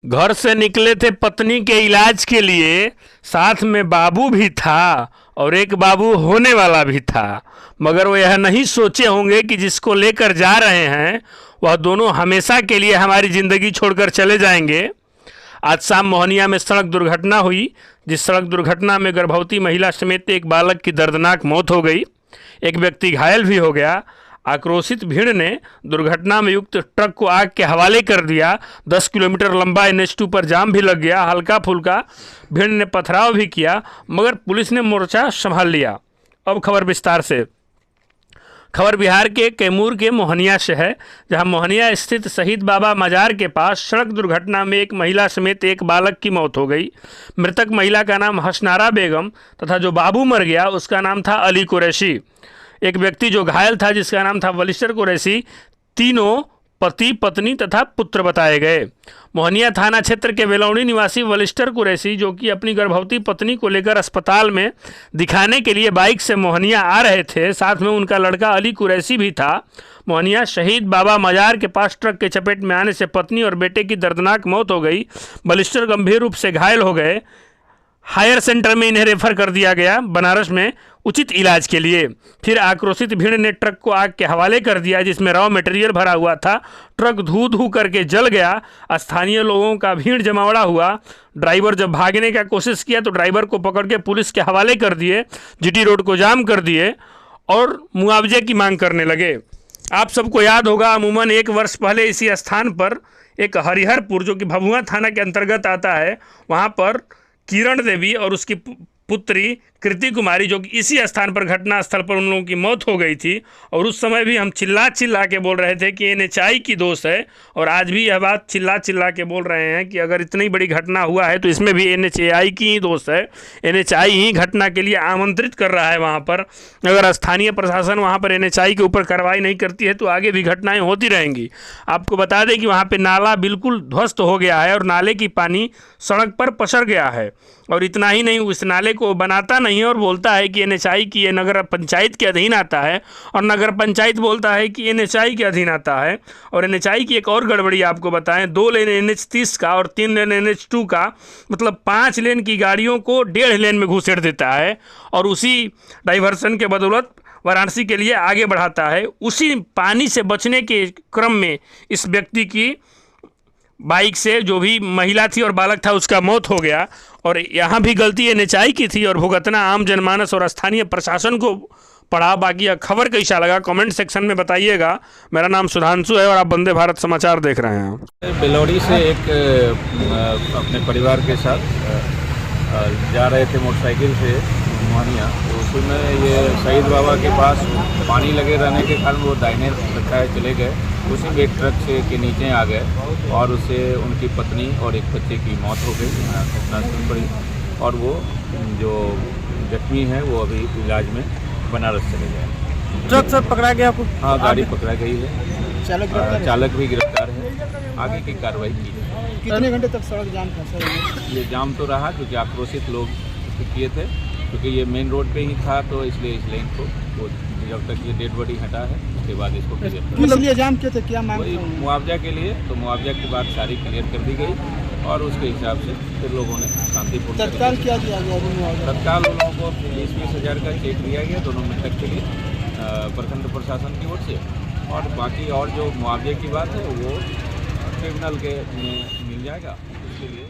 घर से निकले थे पत्नी के इलाज के लिए, साथ में बाबू भी था और एक बाबू होने वाला भी था, मगर वो यह नहीं सोचे होंगे कि जिसको लेकर जा रहे हैं वह दोनों हमेशा के लिए हमारी ज़िंदगी छोड़कर चले जाएंगे। आज शाम मोहनिया में सड़क दुर्घटना हुई, जिस सड़क दुर्घटना में गर्भवती महिला समेत एक बालक की दर्दनाक मौत हो गई। एक व्यक्ति घायल भी हो गया। आक्रोशित भीड़ ने दुर्घटना में युक्त ट्रक को आग के हवाले कर दिया। 10 किलोमीटर लंबा NH2 पर जाम भी लग गया। हल्का फुल्का भीड़ ने पथराव भी किया, मगर पुलिस ने मोर्चा संभाल लिया। अब खबर विस्तार से। खबर बिहार के कैमूर के मोहनिया से है, जहां मोहनिया स्थित शहीद बाबा मजार के पास सड़क दुर्घटना में एक महिला समेत एक बालक की मौत हो गई। मृतक महिला का नाम हसनारा बेगम तथा जो बाबू मर गया उसका नाम था अली कुरैशी। एक व्यक्ति जो घायल था जिसका नाम था वलिस्टर कुरैशी। तीनों पति पत्नी तथा पुत्र बताए गए। मोहनिया थाना क्षेत्र के बेलौनी निवासी वलिस्टर कुरैशी, जो कि अपनी गर्भवती पत्नी को लेकर अस्पताल में दिखाने के लिए बाइक से मोहनिया आ रहे थे, साथ में उनका लड़का अली कुरैशी भी था। मोहनिया शहीद बाबा मजार के पास ट्रक के चपेट में आने से पत्नी और बेटे की दर्दनाक मौत हो गई। वलिस्टर गंभीर रूप से घायल हो गए। हायर सेंटर में इन्हें रेफर कर दिया गया बनारस में उचित इलाज के लिए। फिर आक्रोशित भीड़ ने ट्रक को आग के हवाले कर दिया, जिसमें रॉ मटेरियल भरा हुआ था। ट्रक धू धू करके जल गया। स्थानीय लोगों का भीड़ जमावड़ा हुआ। ड्राइवर जब भागने का कोशिश किया तो ड्राइवर को पकड़ के पुलिस के हवाले कर दिए। GT रोड को जाम कर दिए और मुआवजे की मांग करने लगे। आप सबको याद होगा, अमूमन 1 वर्ष पहले इसी स्थान पर एक हरिहरपुर, जो कि भभुआ थाना के अंतर्गत आता है, वहाँ पर किरण देवी और उसकी पुत्री कृति कुमारी, जो कि इसी स्थान पर घटना स्थल पर उन लोगों की मौत हो गई थी। और उस समय भी हम चिल्ला चिल्ला के बोल रहे थे कि NHI की दोष है, और आज भी यह बात चिल्ला चिल्ला के बोल रहे हैं कि अगर इतनी बड़ी घटना हुआ है तो इसमें भी NHI की ही दोष है। NHI ही घटना के लिए आमंत्रित कर रहा है वहाँ पर। अगर स्थानीय प्रशासन वहाँ पर NHI के ऊपर कार्रवाई नहीं करती है तो आगे भी घटनाएँ होती रहेंगी। आपको बता दें कि वहाँ पर नाला बिल्कुल ध्वस्त हो गया है और नाले की पानी सड़क पर पसर गया है। और इतना ही नहीं, उस नाले को बनाता नहीं है और बोलता है कि NHI की, ये नगर पंचायत के अधीन आता है, और नगर पंचायत बोलता है कि NHI के अधीन आता है। और NHI की एक और गड़बड़ी आपको बताएं, 2 लेन NH30 का और 3 लेन NH2 का, मतलब 5 लेन की गाड़ियों को 1.5 लेन में घुसेड़ देता है और उसी डाइवर्सन के बदौलत वाराणसी के लिए आगे बढ़ाता है। उसी पानी से बचने के क्रम में इस व्यक्ति की बाइक से, जो भी महिला थी और बालक था, उसका मौत हो गया। और यहाँ भी गलती NHI की थी और भुगतना आम जनमानस और स्थानीय प्रशासन को पड़ा। बाकी यह खबर कैसा लगा कमेंट सेक्शन में बताइएगा। मेरा नाम सुधांशु है और आप वंदे भारत समाचार देख रहे हैं। बेलौड़ी से एक अपने परिवार के साथ जा रहे थे मोटरसाइकिल से मोहनिया, तो उसमें ये शहीद बाबा के पास पानी लगे रहने के कारण वो दाहिने लगता है चले गए। उसी में एक ट्रक से के नीचे आ गए और उससे उनकी पत्नी और एक बच्चे की मौत हो गई, घटना सुन पड़ी। और वो जो जख्मी है वो अभी इलाज में बनारस चले गए। ट्रक से पकड़ा गया आपको? हाँ, गाड़ी पकड़ा गई है, चालक भी गिरफ्तार है। आगे की कार्रवाई की जाए। कितने घंटे तक सड़क जाम था सर? ये जाम तो रहा क्योंकि आक्रोशित लोग किए थे, क्योंकि ये मेन रोड पे ही था, तो इसलिए इस लाइन को वो जब तक ये डेड बॉडी हटा है उसके बाद इसको क्लियर। इसलिए जाम किए थे, क्या मांग? वही मुआवजा के लिए, तो मुआवजा की बात सारी क्लियर कर दी गई और उसके हिसाब से फिर लोगों ने शांतिपूर्ण तत्काल क्या दिया गया? तत्काल उन लोगों को 20-20 हज़ार का चेक दिया गया दोनों मृतक के लिए प्रखंड प्रशासन की ओर से। और बाकी और जो मुआवजे की बात है वो ट्रिब्यूनल के में मिल जाएगा, उसके लिए